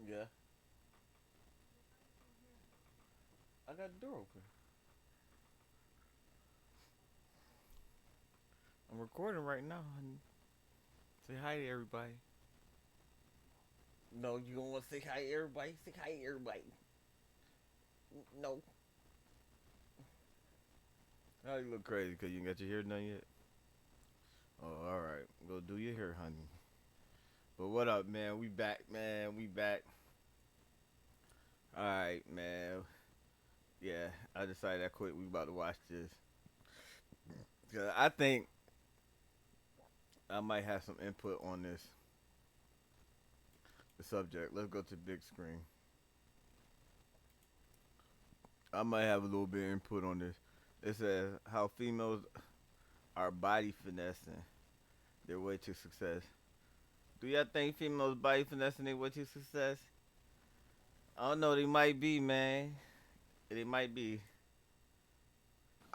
Yeah, I got the door open. I'm recording right now. Honey. Say hi to everybody. No, you don't want to say hi to everybody. Say hi to everybody. No. Oh, you look crazy because you ain't got your hair done yet. Oh, all right. Go do your hair, honey. But what up, man? We back, man. We back. All right, man. Yeah, I decided I quit. We about to watch this. 'Cause I think I might have some input on this the subject. Let's go to the big screen. I might have a little bit of input on this. It says how females are body finessing their way to success. Do y'all think females body finessing their way to success? I don't know. They might be, man. They might be.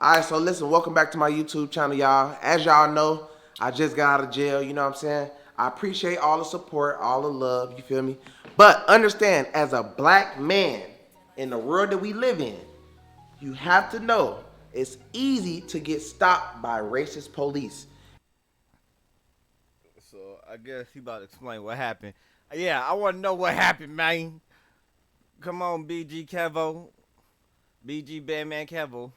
All right, so listen, welcome back to my YouTube channel, y'all. As y'all know, I just got out of jail, you know what I'm saying? I appreciate all the support, all the love, you feel me? But understand, as a black man in the world that we live in, you have to know it's easy to get stopped by racist police. So I guess he about to explain what happened. Yeah, I want to know what happened, man. Come on, BG Kevo, BG Bandman Kevo,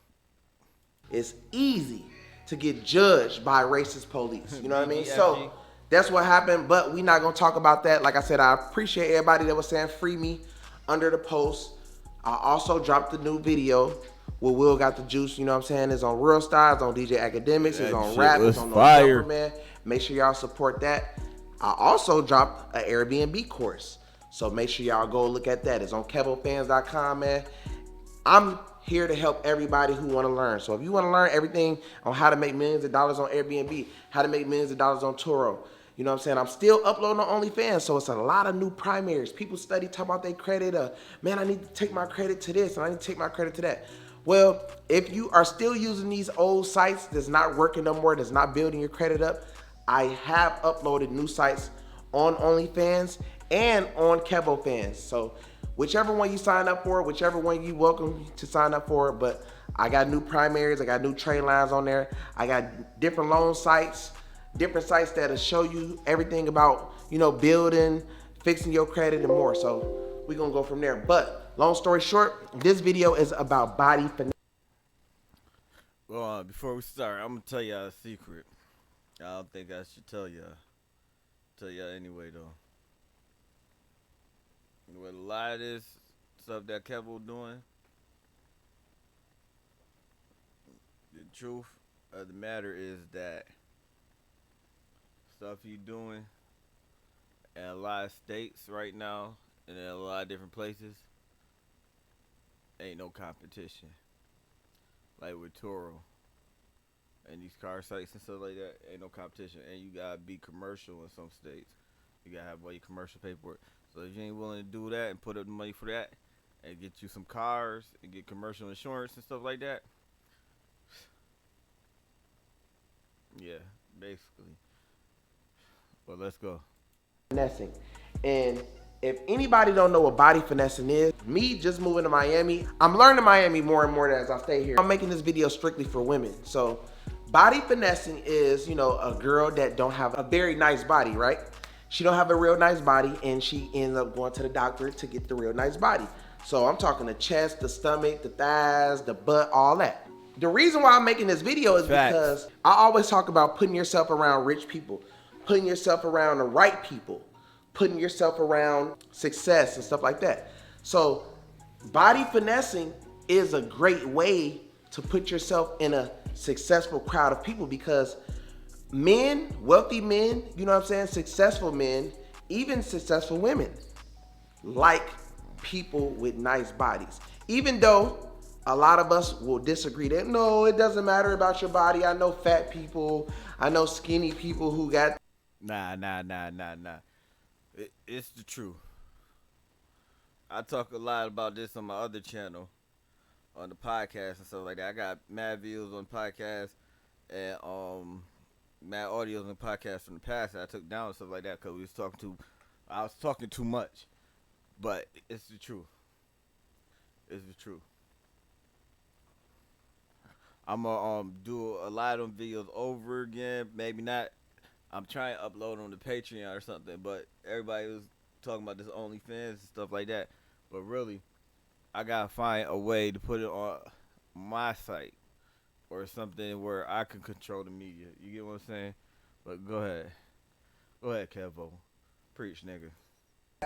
It's easy to get judged by racist police. You know what I mean? So BGFG. that's what happened, but we not gonna talk about that. Like I said, I appreciate everybody that was saying free me under the post. I also dropped the new video where Will got the juice, you know what I'm saying? It's on Real Styles, on DJ Academics, it's That on shit Rap, was it's on No Jumper fire. Man. Make sure y'all support that. I also dropped an Airbnb course. So make sure y'all go look at that. It's on KevoFans.com, man. I'm here to help everybody who want to learn. So if you want to learn everything on how to make millions of dollars on Airbnb, how to make millions of dollars on Turo, you know what I'm saying? I'm still uploading on OnlyFans, so it's a lot of new primaries. People study, talk about their credit. Man, I need to take my credit to this, and I need to take my credit to that. Well, if you are still using these old sites that's not working no more, that's not building your credit up, I have uploaded new sites on OnlyFans and on KevoFans. So whichever one you sign up for, whichever one you welcome to sign up for. But I got new primaries, I got new trade lines on there. I got different loan sites, different sites that'll show you everything about, building, fixing your credit and more. So we're gonna go from there. But long story short, this video is about body finesse. Well, before we start, I'm gonna tell y'all a secret. I don't think I should tell y'all. Tell y'all anyway, though. With a lot of this stuff that Kevo doing, the truth of the matter is that stuff he doing in a lot of states right now and in a lot of different places ain't no competition. Like with Toro and these car sites and stuff like that, ain't no competition. And you gotta be commercial in some states. You gotta have all your commercial paperwork. So if you ain't willing to do that and put up the money for that and get you some cars and get commercial insurance and stuff like that, yeah, basically. But let's go. Finessing. And if anybody don't know what body finessing is, me just moving to Miami, I'm learning Miami more and more as I stay here. I'm making this video strictly for women. So body finessing is, a girl that don't have a very nice body, right? She don't have a real nice body and she ends up going to the doctor to get the real nice body. So I'm talking the chest, the stomach, the thighs, the butt, all that. The reason why I'm making this video is Facts. because I always talk about putting yourself around rich people, putting yourself around the right people, putting yourself around success and stuff like that. So body finessing is a great way to put yourself in a successful crowd of people because men, wealthy men, you know what I'm saying, successful men, even successful women like people with nice bodies. Even though a lot of us will disagree that no, it doesn't matter about your body. I know fat people, I know skinny people who got. Nah. It's the truth. I talk a lot about this on my other channel, on the podcast and stuff like that. I got mad views on podcasts and mad audios on podcasts from the past that I took down and stuff like that because I was talking too much. But it's the truth. It's the truth. I'm gonna do a lot of them videos over again. Maybe not. I'm trying to upload on the Patreon or something. But everybody was talking about this OnlyFans and stuff like that. But really, I gotta find a way to put it on my site or something where I can control the media. You get what I'm saying? But go ahead, Kevo, preach, nigga.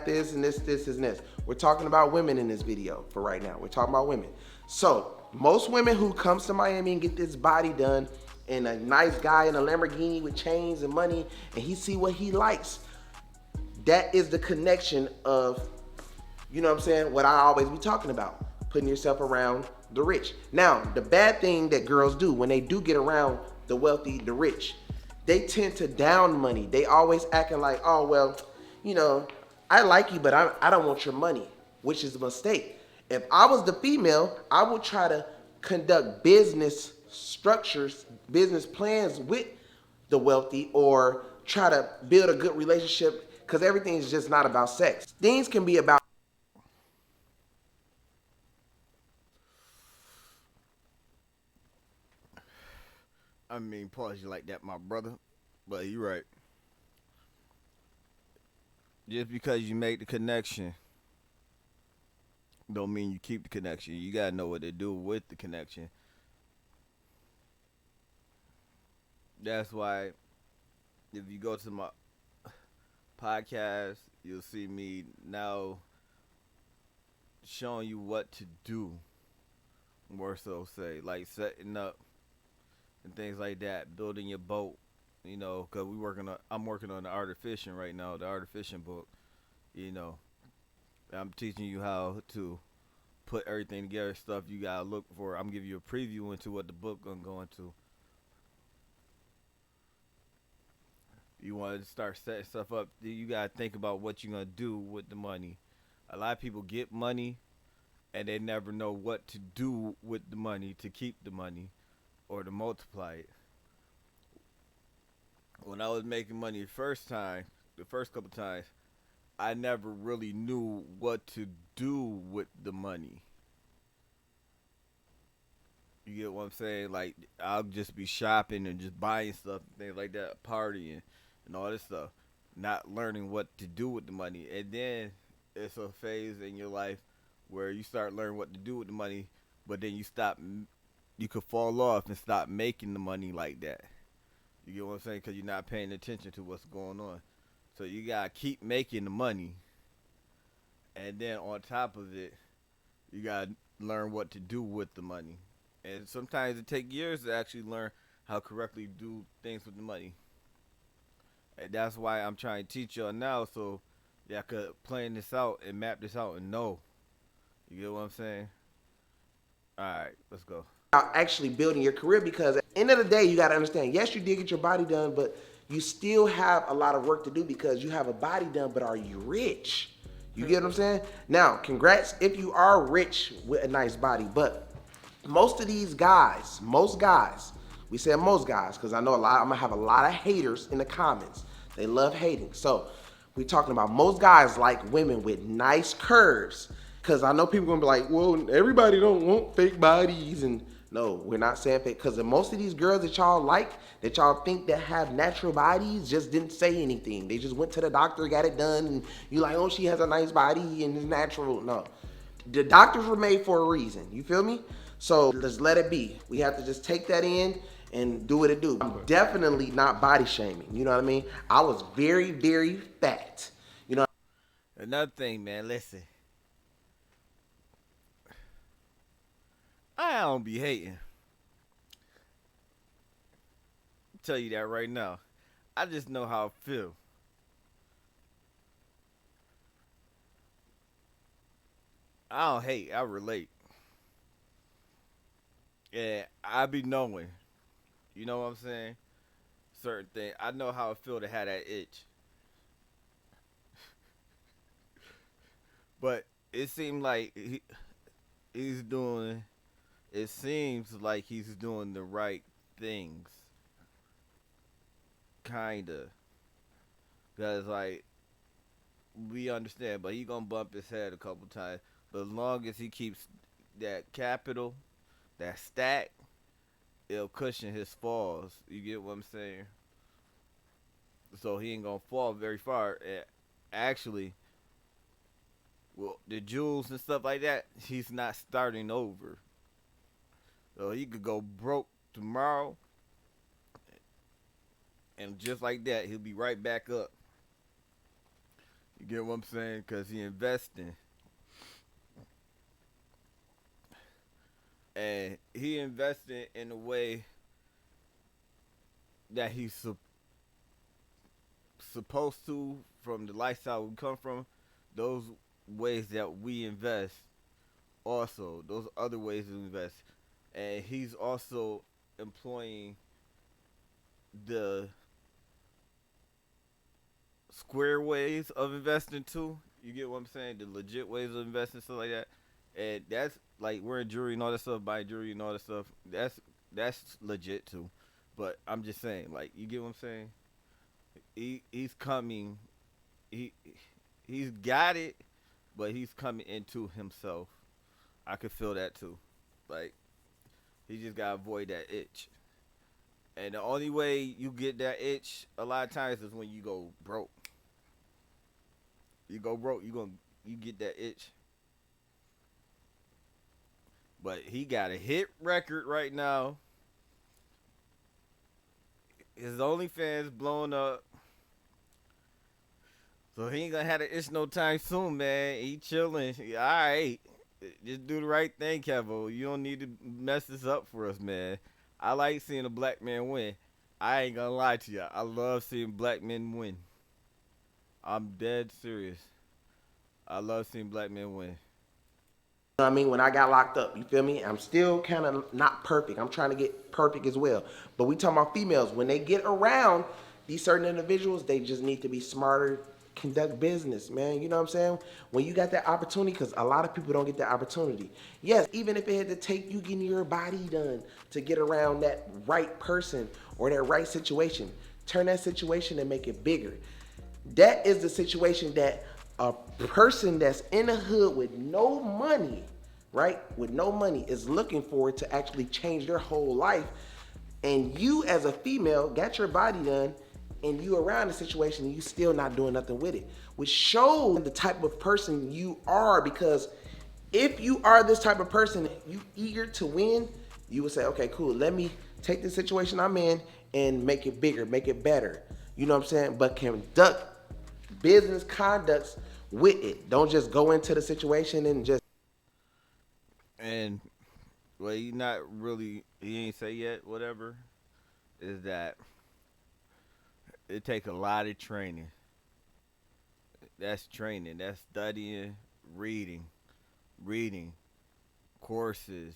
This and this and this. We're talking about women in this video for right now. We're talking about women. So most women who comes to Miami and get this body done, and a nice guy in a Lamborghini with chains and money, and he see what he likes. That is the connection of, you know what I'm saying, what I always be talking about, putting yourself around the rich. Now, the bad thing that girls do when they do get around the wealthy, the rich, they tend to down money. They always acting like, oh, well, you know, I like you, but I don't want your money, which is a mistake. If I was the female, I would try to conduct business structures, business plans with the wealthy, or try to build a good relationship, because everything is just not about sex. Things can be about. I mean, pause you like that, my brother. But you're right. Just because you make the connection, don't mean you keep the connection. You gotta know what to do with the connection. That's why if you go to my podcast, you'll see me now showing you what to do. More so, say like setting up and things like that, building your boat. You know, cause I'm working on the art of fishing right now, the art of fishing book. You know, I'm teaching you how to put everything together, stuff you gotta look for. I'm giving you a preview into what the book gonna go into. You want to start setting stuff up. You gotta think about what you're gonna do with the money. A lot of people get money and they never know what to do with the money to keep the money or to multiply it. When I was making money the first couple times, I never really knew what to do with the money. You get what I'm saying? Like I'll just be shopping and just buying stuff, things like that, partying and all this stuff, not learning what to do with the money. And then it's a phase in your life where you start learning what to do with the money, but then you stop. You could fall off and stop making the money like that. You get what I'm saying? Because you're not paying attention to what's going on. So you gotta keep making the money, and then on top of it, you gotta learn what to do with the money. And sometimes it takes years to actually learn how correctly do things with the money. And that's why I'm trying to teach y'all now, so y'all could plan this out and map this out and know. You get what I'm saying? All right, let's go. Actually building your career, because at the end of the day, you got to understand, yes, you did get your body done, but you still have a lot of work to do, because you have a body done, but are you rich? You get what I'm saying? Now, congrats if you are rich with a nice body, but most of these guys, most guys, we said most guys, because I know I'm gonna have a lot of haters in the comments. They love hating. So we're talking about most guys like women with nice curves. Because I know people gonna be like, well, everybody don't want fake bodies. And no, we're not saying fake, because most of these girls that y'all like, that y'all think that have natural bodies, just didn't say anything. They just went to the doctor, got it done, and you like, oh, she has a nice body and it's natural. No, the doctors were made for a reason. You feel me? So let's let it be. We have to just take that in and do what it do. I'm definitely not body shaming. You know what I mean? I was very, very fat. You know. Another thing, man. Listen, I don't be hating. Tell you that right now. I just know how I feel. I don't hate. I relate. And I be knowing. You know what I'm saying? Certain thing. I know how it feel to have that itch. But it seemed like he's doing. It seems like he's doing the right things. Kinda. Cause like we understand, but he gonna bump his head a couple times. But as long as he keeps that capital, that stack, it'll cushion his falls. You get what I'm saying? So he ain't gonna fall very far. Actually, well, the jewels and stuff like that, he's not starting over. So he could go broke tomorrow, and just like that, he'll be right back up. You get what I'm saying? Cause he investing, and he invested in a way that he's supposed to from the lifestyle we come from. Those ways that we invest, also those other ways to invest, and he's also employing the square ways of investing too. You get what I'm saying? The legit ways of investing, stuff like that. And that's like wearing jewelry and all that stuff, buying jewelry and all that stuff. That's legit too. But I'm just saying, like, you get what I'm saying? He's coming. He he's got it, but he's coming into himself. I could feel that too. Like he just gotta avoid that itch. And the only way you get that itch a lot of times is when you go broke. You go broke, you get that itch. But he got a hit record right now. His OnlyFans blowing up. So he ain't gonna have an itch no time soon, man. He chilling. Alright. Just do the right thing, Kevo. You don't need to mess this up for us, man. I like seeing a black man win. I ain't gonna lie to you. I love seeing black men win. I'm dead serious. I love seeing black men win. Know what I mean? When I got locked up, you feel me? I'm still kind of not perfect. I'm trying to get perfect as well. But we talking about females. When they get around these certain individuals, they just need to be smarter, conduct business, man. You know what I'm saying? When you got that opportunity, because a lot of people don't get that opportunity. Yes, even if it had to take you getting your body done to get around that right person or that right situation, turn that situation and make it bigger. That is the situation that a person that's in the hood with no money, right, with no money is looking for to actually change their whole life. And you as a female got your body done and you around the situation and you still not doing nothing with it, which shows the type of person you are. Because if you are this type of person, you eager to win, you would say, okay, cool, let me take the situation I'm in and make it bigger, make it better. You know what I'm saying? But conduct business conducts with it. Don't just go into the situation and just. And well, he not really. He ain't say yet. Whatever is that. It take a lot of training. That's training. That's studying, reading courses,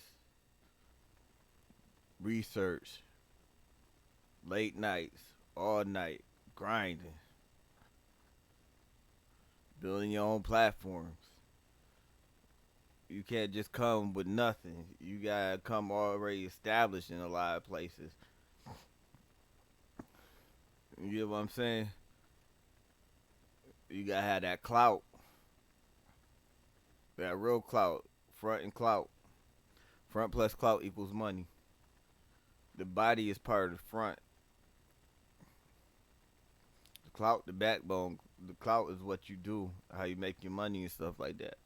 research, late nights, all night, grinding, building your own platforms. You can't just come with nothing. You gotta come already established in a lot of places. You get what I'm saying? You gotta have that clout, that real clout, front and clout. Front plus clout equals money. The body is part of the front. The clout, the backbone. The clout is what you do, how you make your money and stuff like that.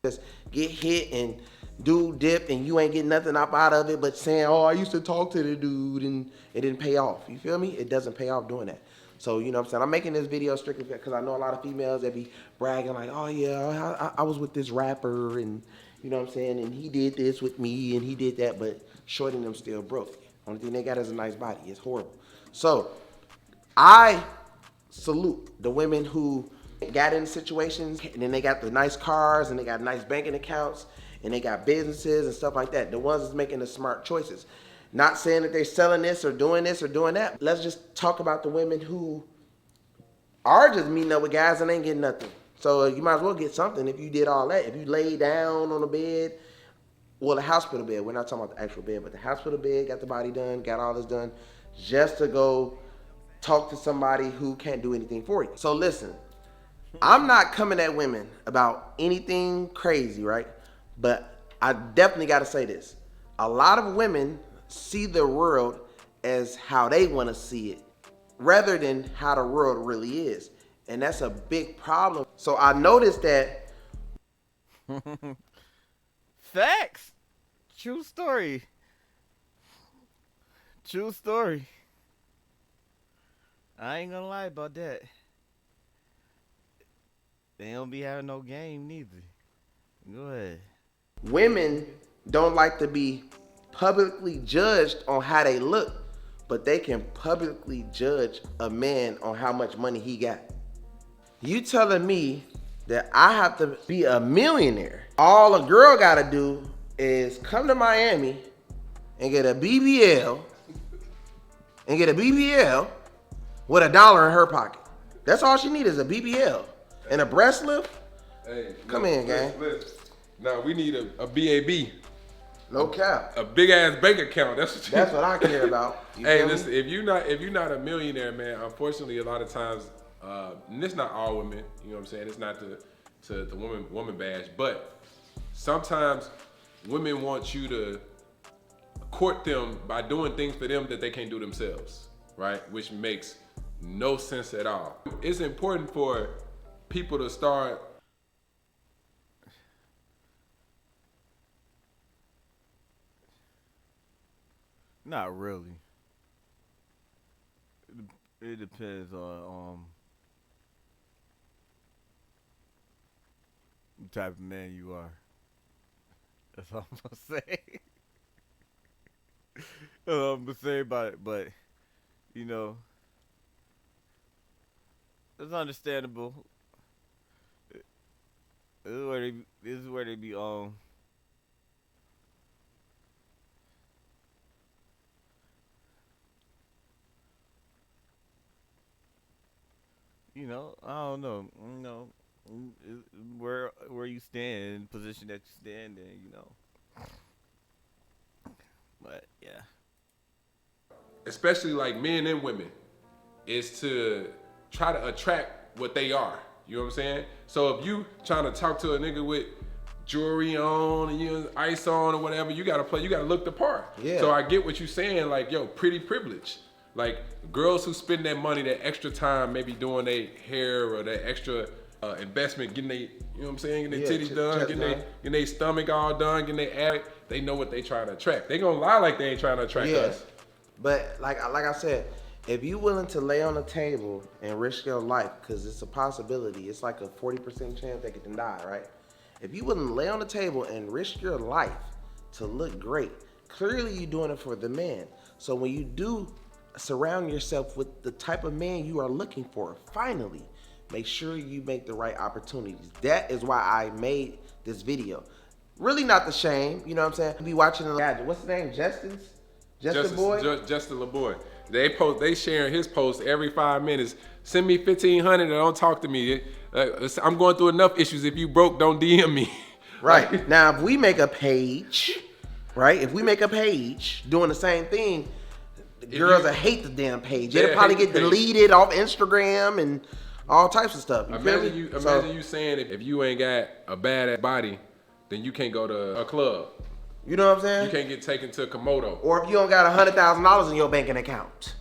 Just get hit and do dip and you ain't getting nothing up out of it but saying, oh, I used to talk to the dude and it didn't pay off. You feel me? It doesn't pay off doing that. So, you know what I'm saying? I'm making this video strictly because I know a lot of females that be bragging like, oh yeah, I was with this rapper and you know what I'm saying? And he did this with me and he did that, but shorty and them still broke. Only thing they got is a nice body. It's horrible. So I salute the women who got in situations and then they got the nice cars and they got nice banking accounts and they got businesses and stuff like that. The ones that's making the smart choices. Not saying that they're selling this or doing that. Let's just talk about the women who are just meeting up with guys and ain't getting nothing. So you might as well get something if you did all that. If you lay down on a bed, well, the hospital bed, we're not talking about the actual bed, but the hospital bed, got the body done, got all this done, just to go talk to somebody who can't do anything for you. So listen, I'm not coming at women about anything crazy, right? But I definitely got to say this. A lot of women see the world as how they want to see it rather than how the world really is. And that's a big problem. So I noticed that Facts. True story. True story. I ain't gonna lie about that. They don't be having no game neither. Go ahead. women don't like to be publicly judged on how they look, but they can publicly judge a man on how much money he got. You telling me that I have to be a millionaire? All a girl gotta do is come to Miami and get a BBL with $1 in her pocket. That's all she needs is a BBL and a breast lift. Hey, Come in, gang. Now we need a BAB, No cap. a big ass bank account. That's what I care about. You Hey, feel me? listen, if you're not a millionaire, man, unfortunately, a lot of times, and it's not all women. You know what I'm saying? It's not the woman bash, but sometimes women want you to court them by doing things for them that they can't do themselves, right? Which makes no sense at all. It's important for people to start. Not really. It depends on the type of man you are. That's all I'm gonna say. That's all I'm gonna say about it. But you know, it's understandable. This is where they be I don't know. Where you stand, in the position that you stand in. But yeah. Especially like men and women, is to try to attract what they are. You know what I'm saying? So if you trying to talk to a nigga with jewelry on and ice on or whatever, you gotta look the part. Yeah. So I get what you're saying, like, yo, pretty privilege. Like girls who spend that money, that extra time, maybe doing their hair or that extra investment, getting they, you know what I'm saying, getting their titties done, getting their stomach all done, getting their ass. They know what they trying to attract. They gonna lie like they ain't trying to attract us. But like I said, if you willing to lay on the table and risk your life, because it's a possibility, it's like a 40% chance they could die, right? If you willing to lay on the table and risk your life to look great, clearly you're doing it for the man. So when you do surround yourself with the type of man you are looking for, finally, make sure you make the right opportunities. That is why I made this video. Really not the shame, you know what I'm saying? Be watching what's his name? Justin Boy? Justin LeBoy. They sharing his post every 5 minutes. Send me 1,500 and don't talk to me. I'm going through enough issues. If you broke, don't DM me. Right. Now, if we make a page, right? If we make a page doing the same thing, the girls will hate the damn page. It'll probably get deleted off Instagram and all types of stuff. Imagine you saying if you ain't got a badass body, then you can't go to a club. You know what I'm saying? You can't get taken to Komodo. Or if you don't got $100,000 in your banking account.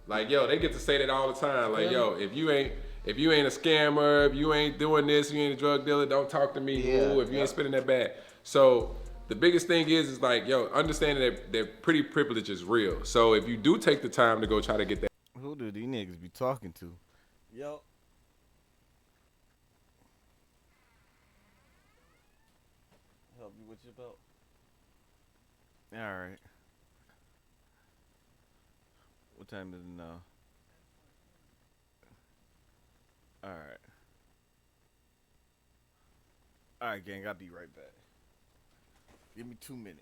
Like, yo, they get to say that all the time. Like, yo, if you ain't a scammer, if you ain't doing this, you ain't a drug dealer, don't talk to me. Yeah, Ooh, if you ain't spending that bad. So the biggest thing is like, yo, understanding that pretty privilege is real. So if you do take the time to go try to get that. Who do these niggas be talking to? Yo. Help you with your belt. All right. What time is it now? All right. All right, gang. I'll be right back. Give me 2 minutes.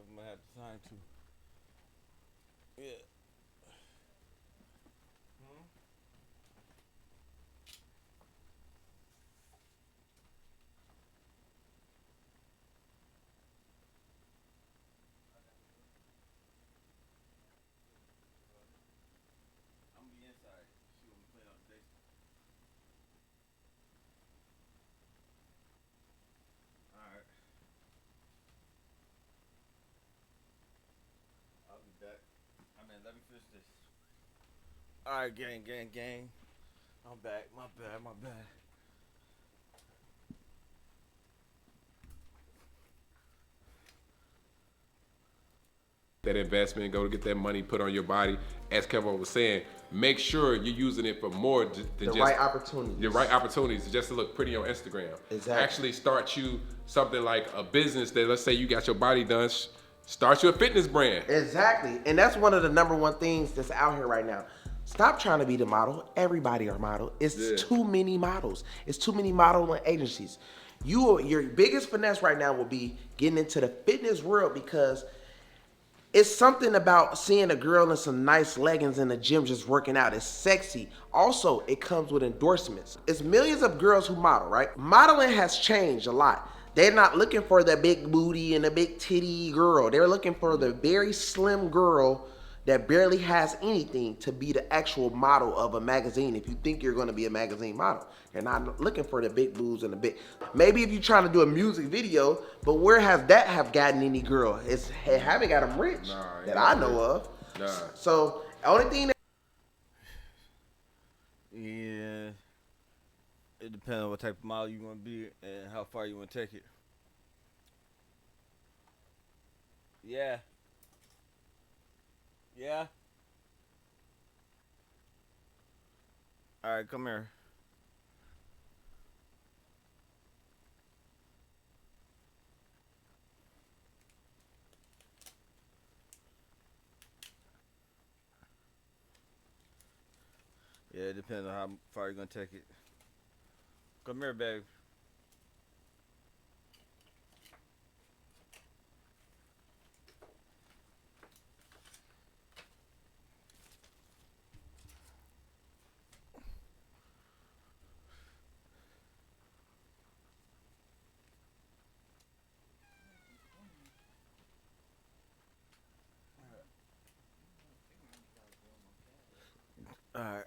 I'm gonna have to sign to. Yeah. Hmm? I'm gonna be inside. She gonna be playing out the basement. Alright. I'll be back. I mean, let me finish this. Alright, gang, gang, gang. I'm back. My bad, my bad. That investment, go to get that money put on your body. As Kevin was saying, make sure you're using it for more than The just right opportunities. the right opportunities just to look pretty on Instagram. Exactly. Actually start you something like a business that, let's say you got your body done, start you a fitness brand. Exactly. And that's one of the number one things that's out here right now. Stop trying to be the model. Everybody are model. It's too many models. It's too many modeling agencies. Your biggest finesse right now will be getting into the fitness world, because it's something about seeing a girl in some nice leggings in the gym just working out. It's sexy. Also, it comes with endorsements. It's millions of girls who model, right? Modeling has changed a lot. They're not looking for the big booty and the big titty girl. They're looking for the very slim girl that barely has anything to be the actual model of a magazine. If you think you're going to be a magazine model, you're not looking for the big boobs and the big. Maybe if you're trying to do a music video, but where has that have gotten any girl? It haven't got them rich that I know of. Nah. So the only thing that Yeah. It depends on what type of model you want to be and how far you want to take it. Yeah. Yeah. All right, come here. Yeah, it depends on how far you're gonna take it. Come here, babe. All right.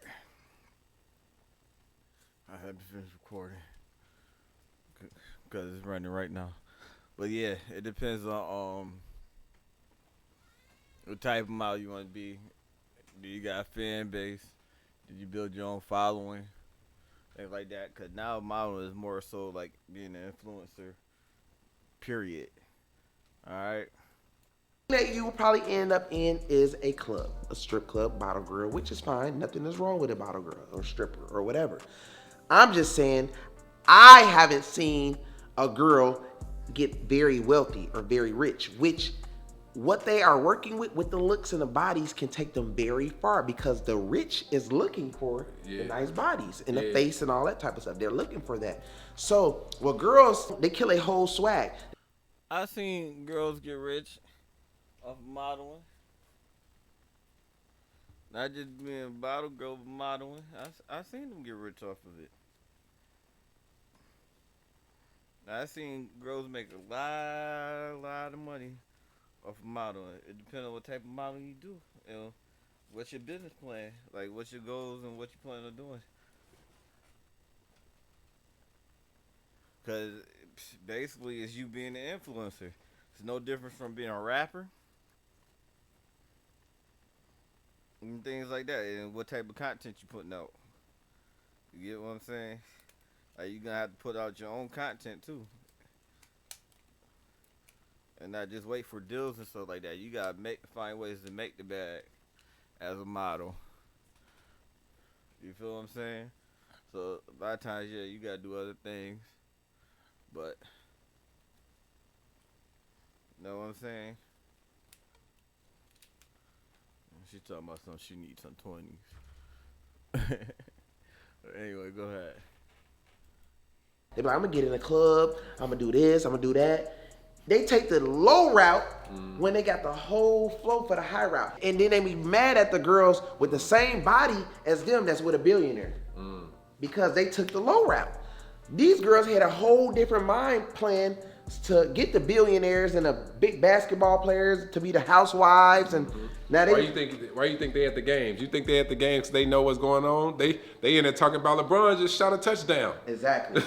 I had to finish recording because it's running right now. But yeah, it depends on what type of model you want to be. Do you got a fan base? Did you build your own following? Things like that. Cause now modeling is more so like being an influencer. Period. All right. you will probably end up in is a club, a strip club, bottle girl, which is fine. Nothing is wrong with a bottle girl or stripper or whatever. I'm just saying, I haven't seen a girl get very wealthy or very rich, which what they are working with the looks and the bodies can take them very far, because the rich is looking for the nice bodies and the face and all that type of stuff. They're looking for that. So, well, girls, they kill a whole swag. I seen girls get rich off of modeling. Not just being a bottle girl, but modeling. I seen them get rich off of it. I seen girls make a lot of money off of modeling. It depends on what type of modeling you do. You know, what's your business plan? Like, what's your goals and what you plan on doing? Because basically, it's you being an influencer. It's no different from being a rapper and things like that. And what type of content you putting out. You get what I'm saying? Like, you're gonna have to put out your own content too, and not just wait for deals and stuff like that. You gotta find ways to make the bag as a model. You feel what I'm saying? So a lot of times, yeah, you gotta do other things, but you know what I'm saying? She talking about something. She needs some 20s. Anyway, go ahead. They're like, I'm gonna get in a club, I'm gonna do this, I'm gonna do that. They take the low route when they got the whole flow for the high route. And then they be mad at the girls with the same body as them that's with a billionaire. Because they took the low route. These girls had a whole different mind plan to get the billionaires and the big basketball players to be the housewives, and now they. Why you think they at the games? You think they at the games 'cause they know what's going on? They in there talking about LeBron just shot a touchdown. Exactly.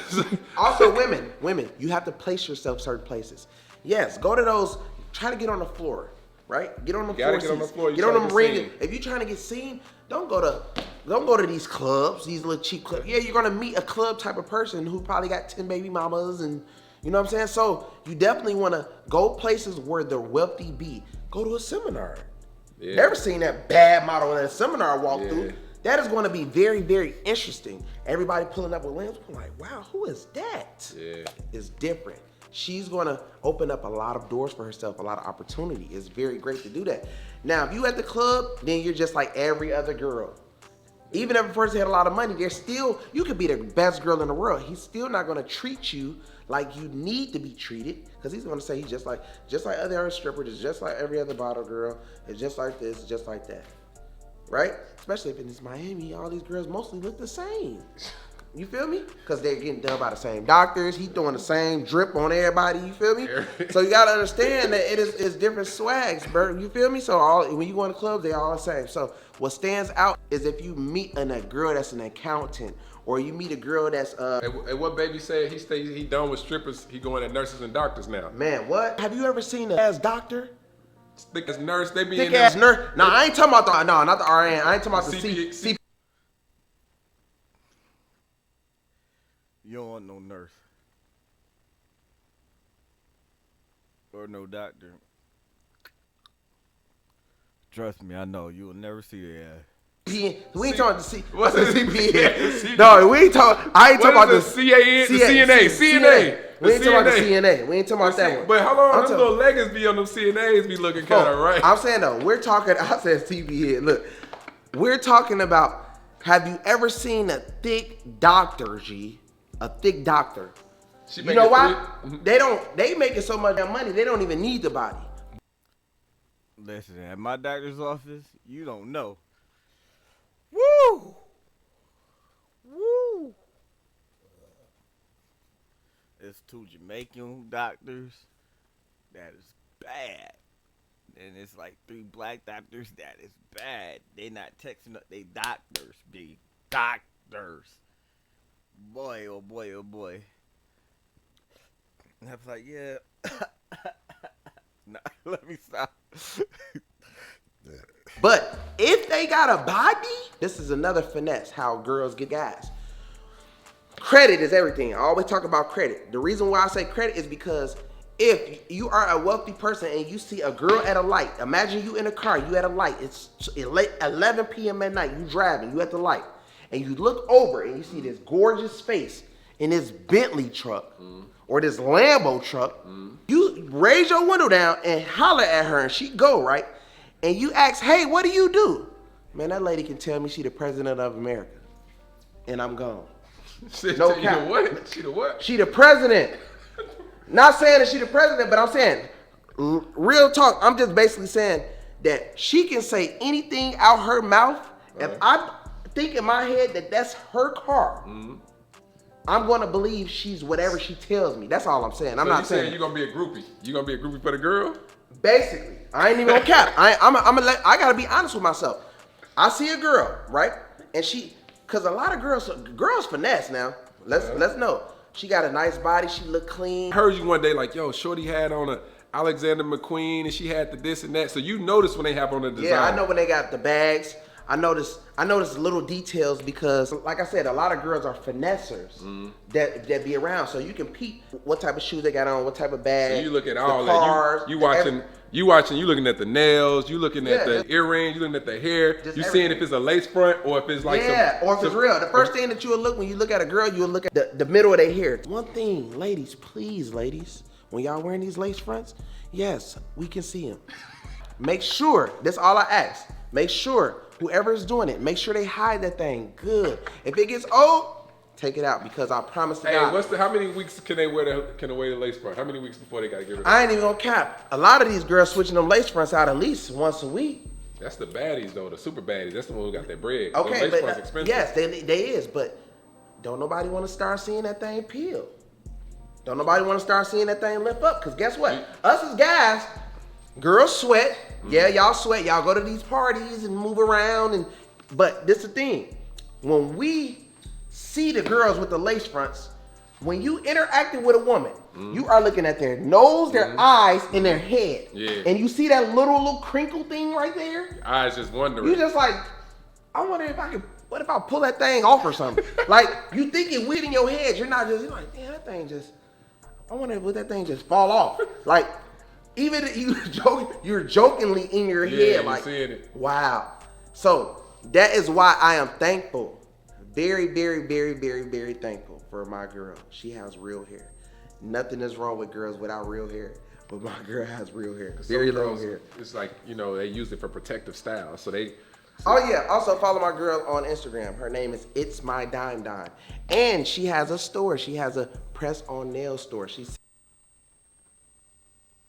Also, women, you have to place yourself certain places. Yes, go to those. Try to get on the floor, right? Get on the floor. Get on the floor. Get on them ring. If you're trying to get seen, don't go to these clubs, these little cheap clubs. Yeah, you're gonna meet a club type of person who probably got 10 baby mamas, and you know what I'm saying? So you definitely wanna go places where the wealthy be. Go to a seminar. Yeah. Never seen that bad model in a seminar walk through. That is going to be very, very interesting. Everybody pulling up with limbs, I'm like, wow, who is that? Yeah. It's different. She's going to open up a lot of doors for herself, a lot of opportunity. It's very great to do that. Now, if you at the club, then you're just like every other girl. Even if a person had a lot of money, you could be the best girl in the world. He's still not going to treat you like you need to be treated, because he's going to say he's just like other strippers, just like every other bottle girl. It's just like this, just like that. Right? Especially if it's Miami, all these girls mostly look the same. You feel me? Because they're getting done by the same doctors. He's doing the same drip on everybody. You feel me? So you got to understand that it's different swags, bro. You feel me? So when you go in the clubs, they're all the same. So what stands out is if you meet a girl that's an accountant, or you meet a girl that's And what baby said, he done with strippers. He going at nurses and doctors now. Man, what? Have you ever seen a ass doctor? Thick ass nurse. They be thick in ass nurse. No, I ain't talking about not the RN. I ain't talking about the CP. You don't want no nurse or no doctor. Trust me, I know you will never see their ass. We ain't talking about the C. What's the CPN? No, we ain't talking. I ain't talking about the CNA. We ain't talking about the CNA. We ain't talking about that one. But how long them little leggings be on them CNAs be looking kind of right? I'm saying though, I said CPN. Look, we're talking about. Have you ever seen a thick doctor, G? A thick doctor. You know why? They making so much money, they don't even need the body. Listen, at my doctor's office, you don't know. Woo! Woo! It's 2 Jamaican doctors. That is bad. And it's like 3 black doctors. That is bad. They not texting up. They doctors, be doctors. Boy, oh boy, oh boy. And I was like, yeah. Nah, let me stop. But if they got a body, this is another finesse, how girls get guys. Credit is everything. I always talk about credit. The reason why I say credit is because if you are a wealthy person and you see a girl at a light, imagine you in a car, you at a light, it's late 11 p.m. at night, you driving, you at the light, and you look over and you see this gorgeous face in this Bentley truck or this Lambo truck, you raise your window down and holler at her and she go, right? And you ask, hey, what do you do? Man, that lady can tell me she the president of America. And I'm gone. No cap. What? She the what? She the president. Not saying that she the president, but I'm saying, real talk, I'm just basically saying that she can say anything out her mouth. If I think in my head that that's her car, I'm going to believe she's whatever she tells me. That's all I'm saying. I'm not saying you're going to be a groupie. You going to be a groupie for the girl? Basically. I ain't even gonna cap. I gotta be honest with myself. I see a girl, right? And cause a lot of girls finesse now. Let's know. She got a nice body, she look clean. I heard you one day like, yo, Shorty had on a Alexander McQueen and she had the this and that. So you notice when they have on the design. Yeah, I know when they got the bags. I notice little details because, like I said, a lot of girls are finessers that be around. So you can peep what type of shoes they got on, what type of bag. So you look at all that. You looking at the nails, you looking at the earrings, you looking at the hair. You seeing if it's a lace front or if it's like or if it's real. The first thing that you will look when you look at a girl, you will look at the middle of their hair. One thing, ladies, please, when y'all wearing these lace fronts, yes, we can see them. Make sure, that's all I ask. Make sure whoever is doing it, make sure they hide that thing good. If it gets old, take it out because I promise to Hey, God. how many weeks can they wear the lace front? How many weeks before they gotta get rid of it? I ain't even gonna cap. A lot of these girls switching them lace fronts out at least once a week. That's the baddies though, the super baddies. That's the one who got that bread. Okay, Those lace fronts but expensive. yes, they is, but don't nobody want to start seeing that thing peel. Don't nobody want to start seeing that thing lift up. Cause guess what? Us as guys, girls sweat. Yeah, y'all sweat. Y'all go to these parties and move around, but this is the thing. When we see the girls with the lace fronts, when you interacting with a woman, you are looking at their nose, their eyes, and their head. Yeah. And you see that little crinkle thing right there? Your eyes just wondering. You just like, I wonder if I could, what if I pull that thing off or something? Like, you thinking weird in your head. You're like, damn, that thing just, I wonder if that thing just fall off. Like, even if you're jokingly in your head, like, seeing it. Wow. So, that is why I am thankful. Very, very, very, very, very thankful for my girl. She has real hair. Nothing is wrong with girls without real hair, but my girl has real hair. Very long hair. It's like, they use it for protective style. So they. Oh yeah, also follow my girl on Instagram. Her name is It's My Dime Dime. And she has a store. She has a press on nail store. She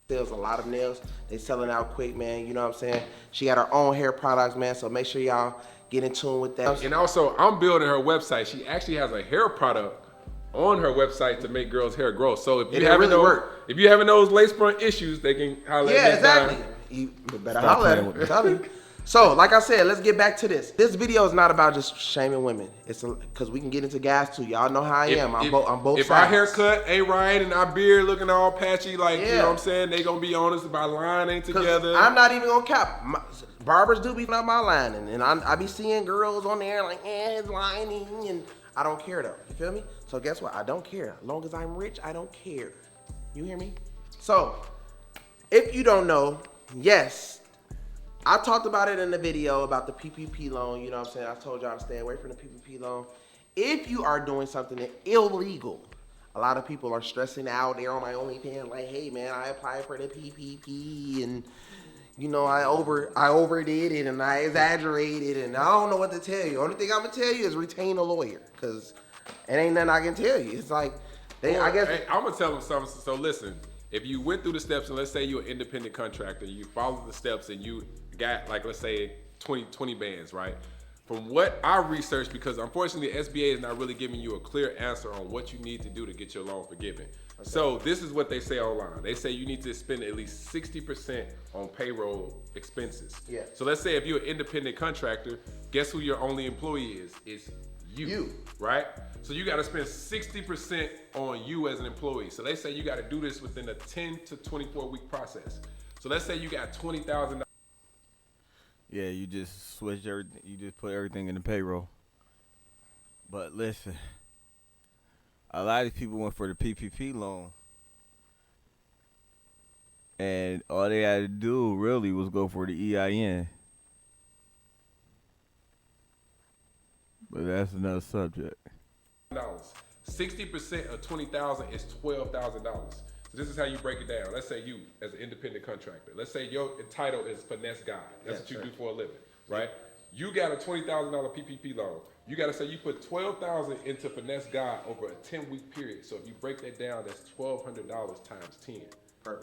sells a lot of nails. They selling out quick, man. You know what I'm saying? She got her own hair products, man. So make sure y'all get in tune with that. And also, I'm building her website. She actually has a hair product on her website to make girls' hair grow. So if you having those lace front issues, they can holler at exactly. You better holler at her. I'm telling you. So, like I said, let's get back to this. This video is not about just shaming women. It's because we can get into guys too. Y'all know how I am. I'm both sides. If our haircut ain't right and our beard looking all patchy, like, you know what I'm saying, they gonna be honest about line ain't together. I'm not even gonna cap. Barbers do be up my lining, and I be seeing girls on there like, it's lining, and I don't care though. You feel me? So guess what? I don't care. As long as I'm rich, I don't care. You hear me? So, if you don't know, yes, I talked about it in the video about the PPP loan. You know what I'm saying? I told y'all to stay away from the PPP loan. If you are doing something illegal, a lot of people are stressing out. They're on my OnlyFans like, hey man, I applied for the PPP and I overdid it and I exaggerated and I don't know what to tell you. Only thing I'm gonna tell you is retain a lawyer, cause it ain't nothing I can tell you. It's like I'm gonna tell them something. So listen, if you went through the steps and let's say you're an independent contractor, you followed the steps and you got like, let's say 20 bands, right? From what I researched, because unfortunately the SBA is not really giving you a clear answer on what you need to do to get your loan forgiven. Okay. So this is what they say online. They say you need to spend at least 60% on payroll expenses. Yeah. So let's say if you're an independent contractor, guess who your only employee is? It's you, right? So you got to spend 60% on you as an employee. So they say you got to do this within a 10 to 24 week process. So let's say you got $20,000. Yeah, you just switch everything. You just put everything in the payroll. But listen, a lot of people went for the PPP loan, and all they had to do really was go for the EIN. But that's another subject. 60% of $20,000 is $12,000. So this is how you break it down. Let's say you, as an independent contractor, let's say your title is Finesse Guy. That's what you do for a living, right? You got a $20,000 PPP loan. You got to say you put $12,000 into Finesse Guy over a 10-week period. So if you break that down, that's $1,200 times 10,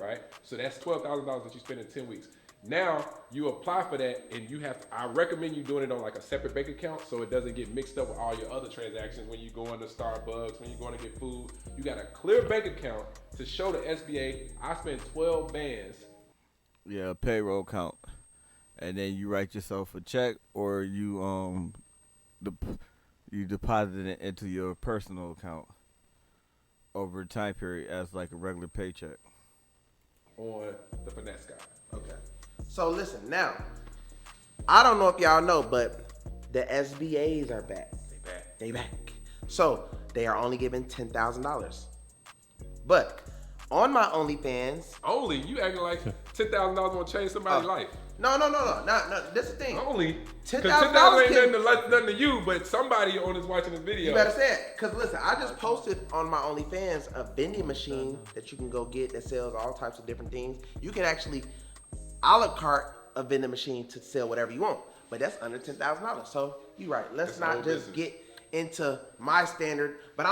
right? So that's $12,000 that you spend in 10 weeks. Now you apply for that, and I recommend you doing it on like a separate bank account so it doesn't get mixed up with all your other transactions when you go into Starbucks, when you're going to get food. You got a clear bank account to show the SBA, I spent 12 bands. Yeah, a payroll account. And then you write yourself a check, or you deposit it into your personal account over a time period as like a regular paycheck. On the Finesse Guy. Okay. So listen, now, I don't know if y'all know, but the SBAs are back. They back. So they are only giving $10,000. But on my OnlyFans. Only? You acting like $10,000 won't change somebody's life. No. This is the thing. Only. $10,000 ain't nothing to you, but somebody on is watching this video. You better say it. Because listen, I just posted on my OnlyFans a vending machine that you can go get that sells all types of different things. You can actually a la carte a vending machine to sell whatever you want. But that's under $10,000. So you're right. Let's not just get into my standard. But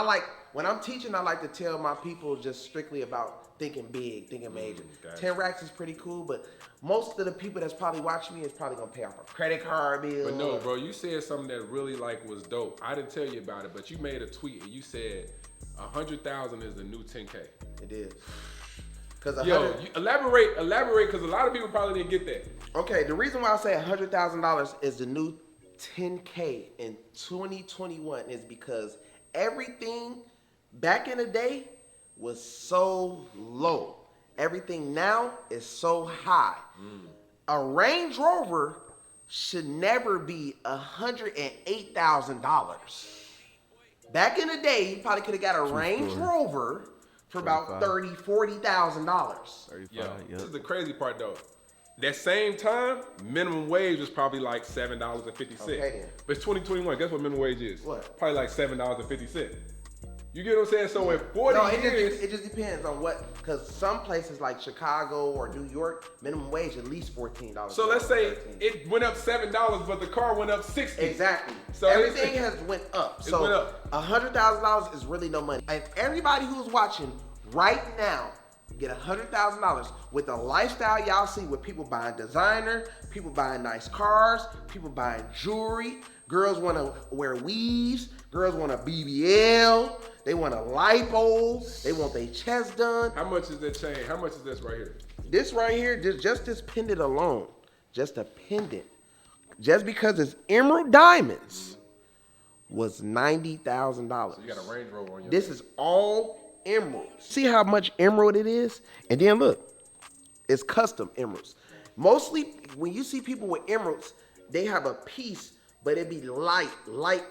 when I'm teaching, I like to tell my people just strictly about thinking big, thinking major. Gotcha. 10 racks is pretty cool, but most of the people that's probably watching me is probably gonna pay off a credit card bill. But no, bro, you said something that really was dope. I didn't tell you about it, but you made a tweet and you said 100,000 is the new 10K. It is. Cause You elaborate, because a lot of people probably didn't get that. Okay, the reason why I say $100,000 is the new 10K in 2021 is because everything back in the day was so low. Everything now is so high. A Range Rover should never be $108,000. Back in the day, you probably could have got a Range Rover for about $30,000, $40,000. Yo, this is the crazy part though. That same time, minimum wage was probably like $7.50. Okay, then. But it's 2021. Guess what minimum wage is? What? Probably like $7.50. You get what I'm saying? So in 40 years, it just depends on what, because some places like Chicago or New York, minimum wage at least $14. so let's say $13. it went up $7, but the car went up 60. Exactly. So everything has went up. It So went up. $100,000 is really no money. And everybody who's watching right now get $100,000 with the lifestyle y'all see with people buying designer, people buying nice cars, people buying jewelry. Girls want to wear weaves. Girls want a BBL. They want a lipo. They want their chest done. How much is that chain? How much is this right here? This right here, just this pendant alone, just a pendant, just because it's emerald diamonds, was $90,000. So you got a Range Rover on your This is all emeralds. See how much emerald it is? And then look, it's custom emeralds. Mostly when you see people with emeralds, they have a piece, but it be light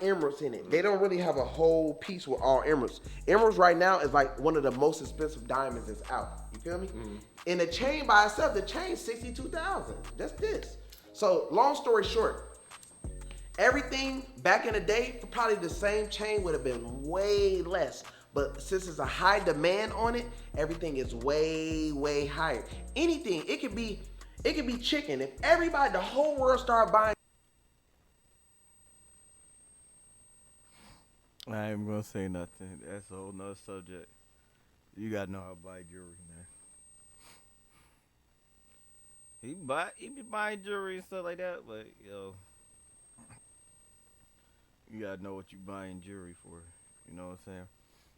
emeralds in it. They don't really have a whole piece with all emeralds. Emeralds right now is like one of the most expensive diamonds that's out. You feel me? And the chain by itself, the chain's $62,000. That's this. So long story short, everything back in the day, probably the same chain would have been way less. But since there's a high demand on it, everything is way, way higher. Anything, it could be chicken. If everybody, the whole world started buying. I ain't gonna say nothing. That's a whole nother subject. You gotta know how to buy jewelry, man. He be buying jewelry and stuff like that, but yo, you gotta know what you buying jewelry for. You know what I'm saying?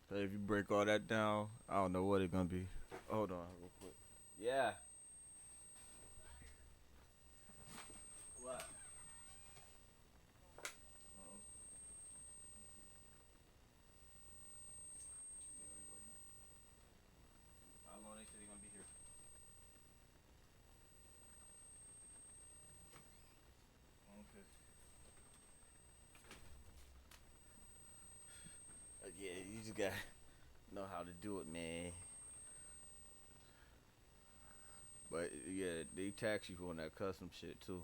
So if you break all that down, I don't know what it's gonna be. Hold on, real quick. Yeah. What? How long they said they gonna be here? Okay. Yeah, you just gotta know how to do it, man. But yeah, they tax you on that custom shit too.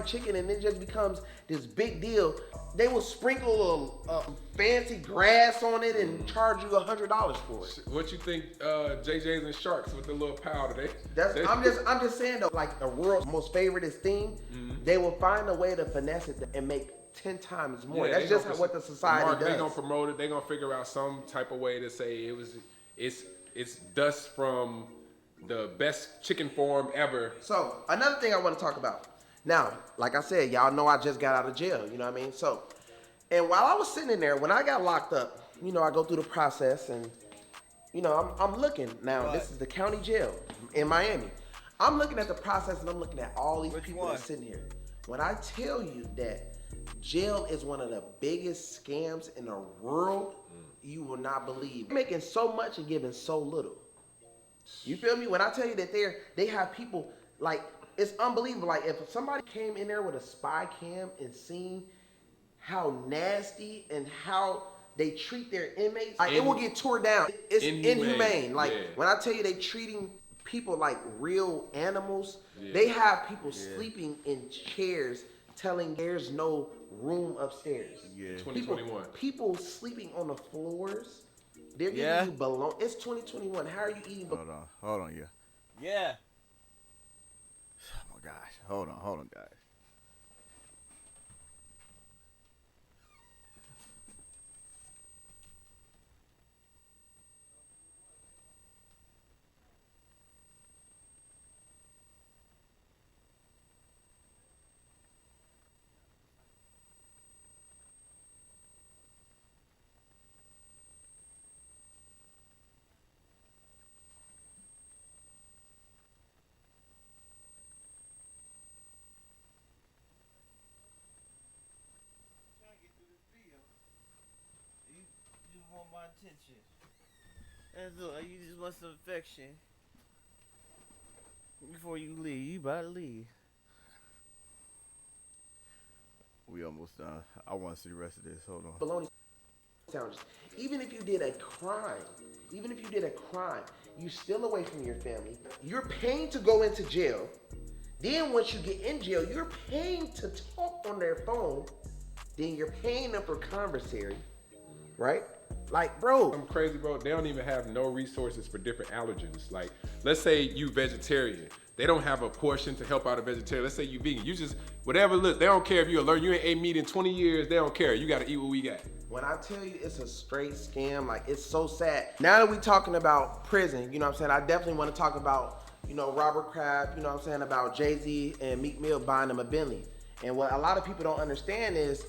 Chicken and it just becomes this big deal. They will sprinkle a fancy grass on it and charge you $100 for it. What you think, JJ's and Sharks with the little powder? I'm just saying though, like the world's most favoriteest thing, they will find a way to finesse it and make 10 times more. Yeah, that's just what the society does. They're gonna promote it. They're gonna figure out some type of way to say it's dust from the best chicken farm ever. So another thing I want to talk about. Now, like I said, y'all know I just got out of jail, you know what I mean? So, and while I was sitting in there, when I got locked up, you know, I go through the process and, you know, I'm looking. Now, this is the county jail in Miami. I'm looking at the process and I'm looking at all these people that's sitting here. When I tell you that jail is one of the biggest scams in the world, you will not believe. They're making so much and giving so little. You feel me? When I tell you that they have people, like, it's unbelievable. Like, if somebody came in there with a spy cam and seen how nasty and how they treat their inmates, like, it will get tore down. It's inhumane. Like, when I tell you they treating people like real animals, they have people sleeping in chairs telling there's no room upstairs. 2021. People sleeping on the floors. They're giving you balloon. It's 2021. How are you eating? Hold on, yeah. Oh my gosh, hold on, guys. attention. That's all. You just want some affection before you leave. You about to leave. We almost done. I want to see the rest of this. Hold on. Baloney sandwiches. Even if you did a crime, you still away from your family. You're paying to go into jail. Then once you get in jail, you're paying to talk on their phone. Then you're paying them for conversary, right? Like, bro. I'm crazy, bro. They don't even have no resources for different allergens. Like, let's say you vegetarian. They don't have a portion to help out a vegetarian. Let's say you vegan. You just, whatever, look, they don't care if you're allergic. You ain't ate meat in 20 years. They don't care. You got to eat what we got. When I tell you it's a straight scam, like, it's so sad. Now that we talking about prison, you know what I'm saying? I definitely want to talk about, you know, Robert Kraft, you know what I'm saying, about Jay-Z and Meek Mill buying them a Bentley. And what a lot of people don't understand is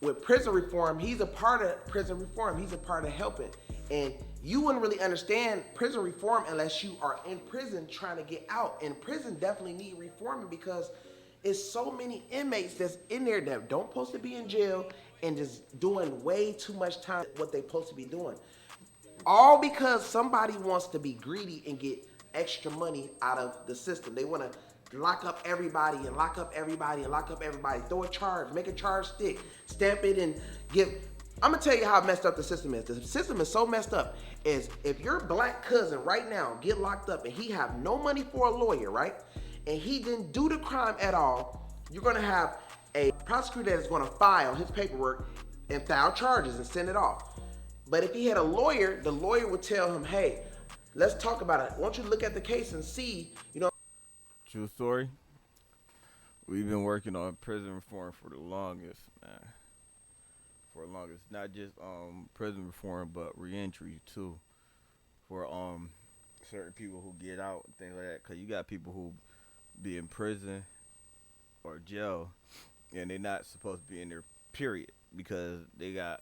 with prison reform, he's a part of prison reform. He's a part of helping. And you wouldn't really understand prison reform unless you are in prison trying to get out. And prison definitely need reforming because it's so many inmates that's in there that don't supposed to be in jail and just doing way too much time what they supposed to be doing. All because somebody wants to be greedy and get extra money out of the system. They want to lock up everybody and lock up everybody and lock up everybody. Throw a charge, make a charge stick, stamp it and give. I'm gonna tell you how messed up the system is. The system is so messed up is if your black cousin right now get locked up and he have no money for a lawyer, right? And he didn't do the crime at all, you're gonna have a prosecutor that is gonna file his paperwork and file charges and send it off. But if he had a lawyer, the lawyer would tell him, hey, let's talk about it. Why don't you look at the case and see, you know. True story. We've been working on prison reform for the longest, man. For the longest, not just prison reform, but reentry too. For certain people who get out and things like that, cause you got people who be in prison or jail, and they're not supposed to be in there. Period, because they got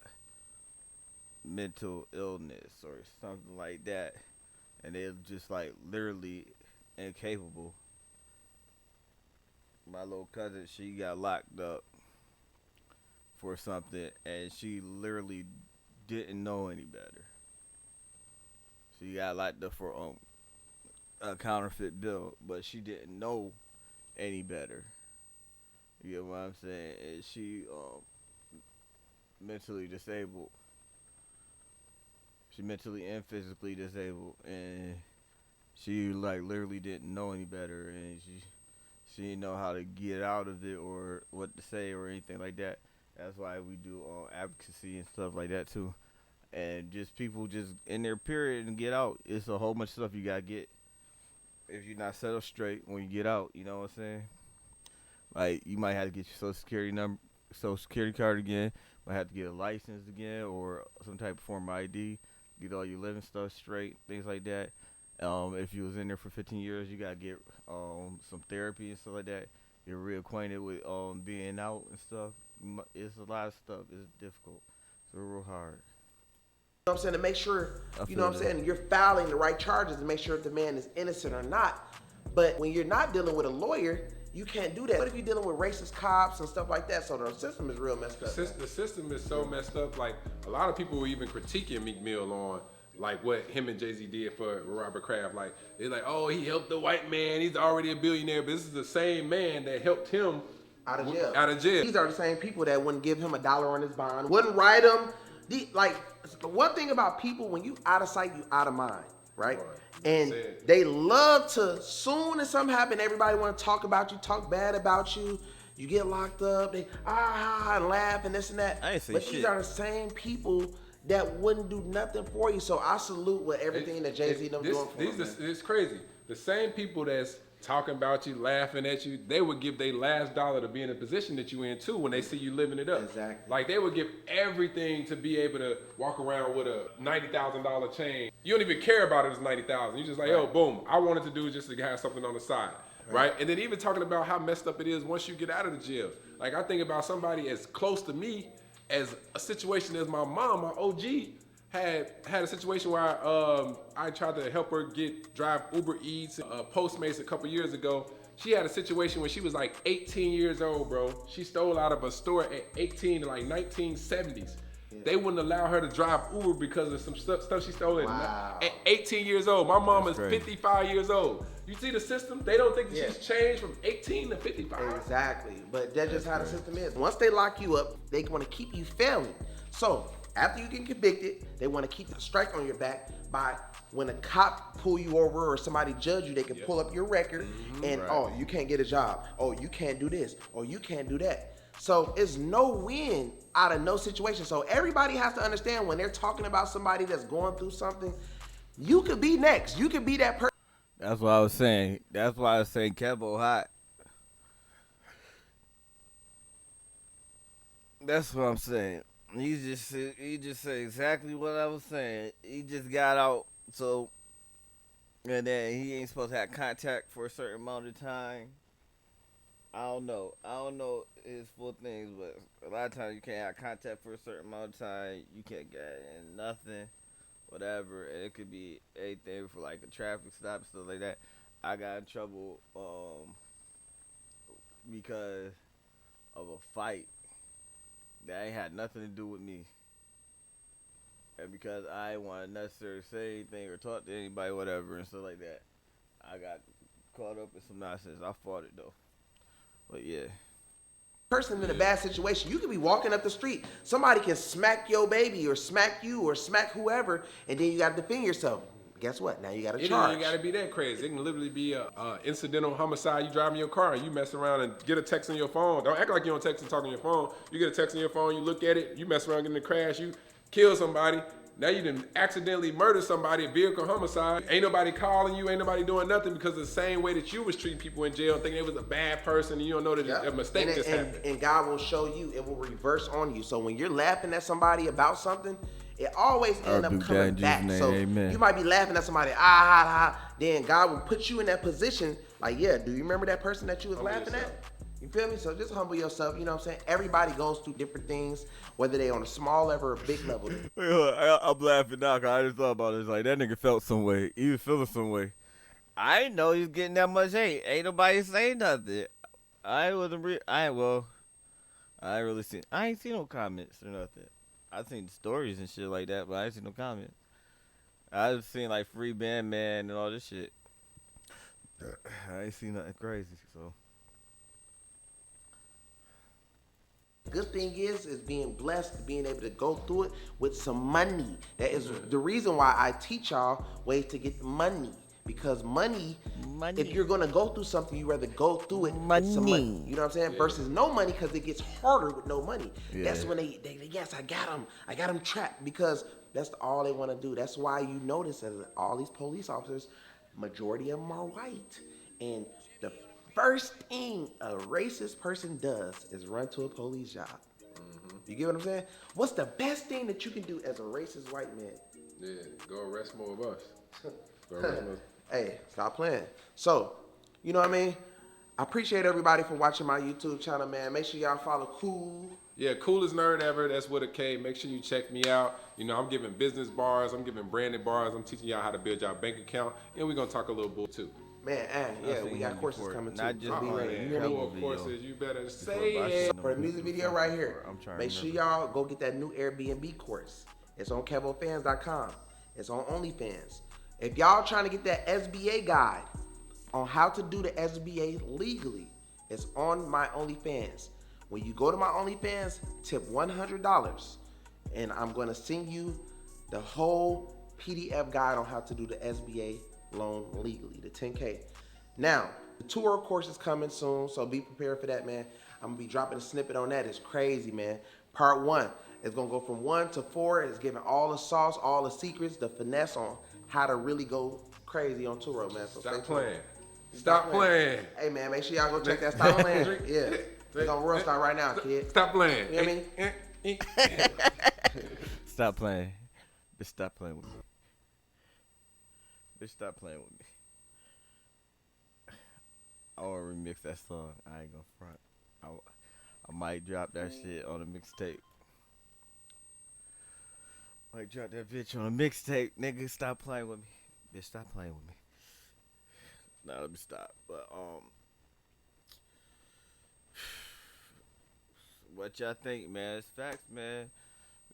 mental illness or something like that, and they're just like literally incapable. My little cousin, she got locked up for something, and she literally didn't know any better. She got locked up for a counterfeit bill, but she didn't know any better. You get what I'm saying? And she mentally disabled. She mentally and physically disabled, and she like literally didn't know any better, and she didn't know how to get out of it or what to say or anything like that. That's why we do advocacy and stuff like that too. And just people just in their period and get out. It's a whole bunch of stuff you gotta get if you're not settled straight when you get out. You know what I'm saying? Like you might have to get your social security card again. Might have to get a license again or some type of form of ID. Get all your living stuff straight, things like that. If you was in there for 15 years, you gotta get some therapy and stuff like that. Get reacquainted with being out and stuff. It's a lot of stuff. It's difficult. It's real hard. You know what I'm saying? To make sure, you know what I'm saying, you're filing the right charges to make sure if the man is innocent or not. But when you're not dealing with a lawyer, you can't do that. What if you're dealing with racist cops and stuff like that? So the system is real messed up. The system is so messed up. Like a lot of people were even critiquing Meek Mill on like what him and Jay-Z did for Robert Kraft. Like they're like, oh, he helped the white man. He's already a billionaire. But this is the same man that helped him out of jail. Out of jail. These are the same people that wouldn't give him $1 on his bond, wouldn't write him. Like the one thing about people, when you out of sight, you out of mind, right? And they love to, soon as something happen, everybody want to talk about you, talk bad about you. You get locked up, they and laugh and this and that. I ain't say but shit. These are the same people that wouldn't do nothing for you. So I salute with everything that Jay-Z them doing for him. It's crazy. The same people that's talking about you, laughing at you, they would give their last dollar to be in the position that you in too when they see you living it up. Exactly. Like they would give everything to be able to walk around with a $90,000 chain. You don't even care about it as $90,000. You just like, yo, boom. I wanted to do just to have something on the side. Right? And then even talking about how messed up it is once you get out of the jail. Like I think about somebody as close to me as a situation as my mom, my OG, had a situation where I tried to help her drive Uber Eats, Postmates a couple years ago. She had a situation when she was like 18 years old, bro. She stole out of a store at 18 in like 1970s. They wouldn't allow her to drive Uber because of some stuff she stole Wow. at 18 years old. My mom That's is crazy. 55 years old. You see the system? They don't think that Yeah. she's changed from 18 to 55. Exactly. But that's just how the system is. Once they lock you up, they want to keep you failing. So after you get convicted, they want to keep the strike on your back by when a cop pull you over or somebody judge you, they can pull up your record and oh, you can't get a job. Oh, you can't do this. Or you can't do that. So it's no win out of no situation. So everybody has to understand when they're talking about somebody that's going through something, you could be next. You could be that person. That's what I was saying. That's why I was saying Kevo hot. That's what I'm saying. He just said exactly what I was saying. He just got out, so and then he ain't supposed to have contact for a certain amount of time. I don't know. I don't know his full things, but a lot of times you can't have contact for a certain amount of time. You can't get in nothing, whatever. And it could be anything for like a traffic stop, stuff like that. I got in trouble because of a fight that ain't had nothing to do with me. And because I didn't want to necessarily say anything or talk to anybody, whatever, and stuff like that, I got caught up in some nonsense. I fought it though. But yeah. Person in a bad situation. You could be walking up the street. Somebody can smack your baby or smack you or smack whoever, and then you got to defend yourself. Guess what? Now you got to It charge. ain't gotta be that crazy. It can literally be a incidental homicide. You driving your car and you mess around and get a text on your phone. Don't act like you don't text and talk on your phone. You get a text on your phone, you look at it, you mess around, get in a crash, you kill somebody. Now you done accidentally murder somebody, a vehicle homicide. Ain't nobody calling you, ain't nobody doing nothing because the same way that you was treating people in jail, thinking it was a bad person, and you don't know that a mistake just happened. And God will show you, it will reverse on you. So when you're laughing at somebody about something, it always ends up coming back. So you might be laughing at somebody, then God will put you in that position, like, yeah, do you remember that person that you was laughing at? You feel me? So just humble yourself, you know what I'm saying? Everybody goes through different things, whether they on a small level or a big level. I'm laughing now because I just thought about it. It's like that nigga felt some way. He was feeling some way. I didn't know he was getting that much hate. Ain't nobody saying nothing. I ain't really seen. I ain't seen no comments or nothing. I seen stories and shit like that, but I ain't seen no comments. I just seen like free band man and all this shit. I ain't seen nothing crazy. So Good thing is being blessed, being able to go through it with some money. That is the reason why I teach y'all ways to get money. Because money, if you're gonna go through something, you rather go through it with some money. You know what I'm saying? Versus no money, because it gets harder with no money. That's when they yes, I got them trapped, because that's all they want to do. That's why you notice that all these police officers, majority of them are white, and the first thing a racist person does is run to a police job. You get what I'm saying? What's the best thing that you can do as a racist white man? Yeah, go arrest more of us. Go arrest more. Hey, stop playing. So, you know what I mean? I appreciate everybody for watching my YouTube channel, man. Make sure y'all follow Cool. Yeah, coolest nerd ever. That's what it came. Make sure you check me out. You know, I'm giving business bars. I'm giving branded bars. I'm teaching y'all how to build your bank account. And we're going to talk a little bull, too. Man, yeah, we got courses coming, too. Not just be ready. You hear me? Of courses, you better say it. For the music video right here, make sure y'all go get that new Airbnb course. It's on KevoFans.com. It's on OnlyFans. If y'all trying to get that SBA guide on how to do the SBA legally, it's on my OnlyFans. When you go to my OnlyFans, tip $100, and I'm going to send you the whole PDF guide on how to do the SBA loan legally, the 10K. Now, the tour course is coming soon, so be prepared for that, man. I'm going to be dropping a snippet on that. It's crazy, man. Part 1 is going to go from 1 to 4. It's giving all the sauce, all the secrets, the finesse on how to really go crazy on tour, man. So Stop playing. Stop playing. Hey, man, make sure y'all go check that Stop Playing. Yeah. It's on World Star right now, kid. Stop playing. You know what I mean? stop playing. Bitch, stop playing with me. Bitch, stop playing with me. I want to remix that song. I ain't gonna front. I might drop that shit on a mixtape. Might drop that bitch on a mixtape. Nigga, stop playing with me. Bitch, stop playing with me. Nah, let me stop. But what y'all think, man? It's facts, man.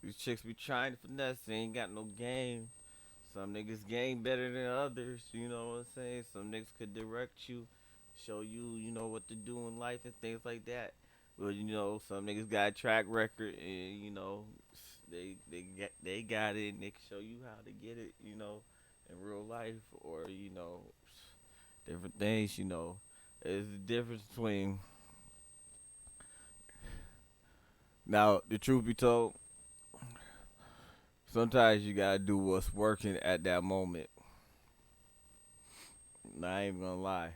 These chicks be trying to finesse, they ain't got no game. Some niggas game better than others, you know what I'm saying? Some niggas could direct you, show you, what to do in life and things like that. But some niggas got a track record and they got it and they can show you how to get it, in real life or different things, There's a difference between now the truth be told, sometimes you gotta do what's working at that moment. I ain't gonna lie.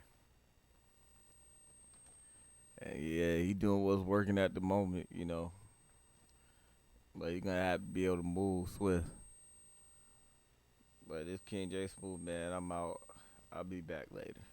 And yeah, he doing what's working at the moment. But you gonna have to be able to move swift. But this King J Smooth, man, I'm out. I'll be back later.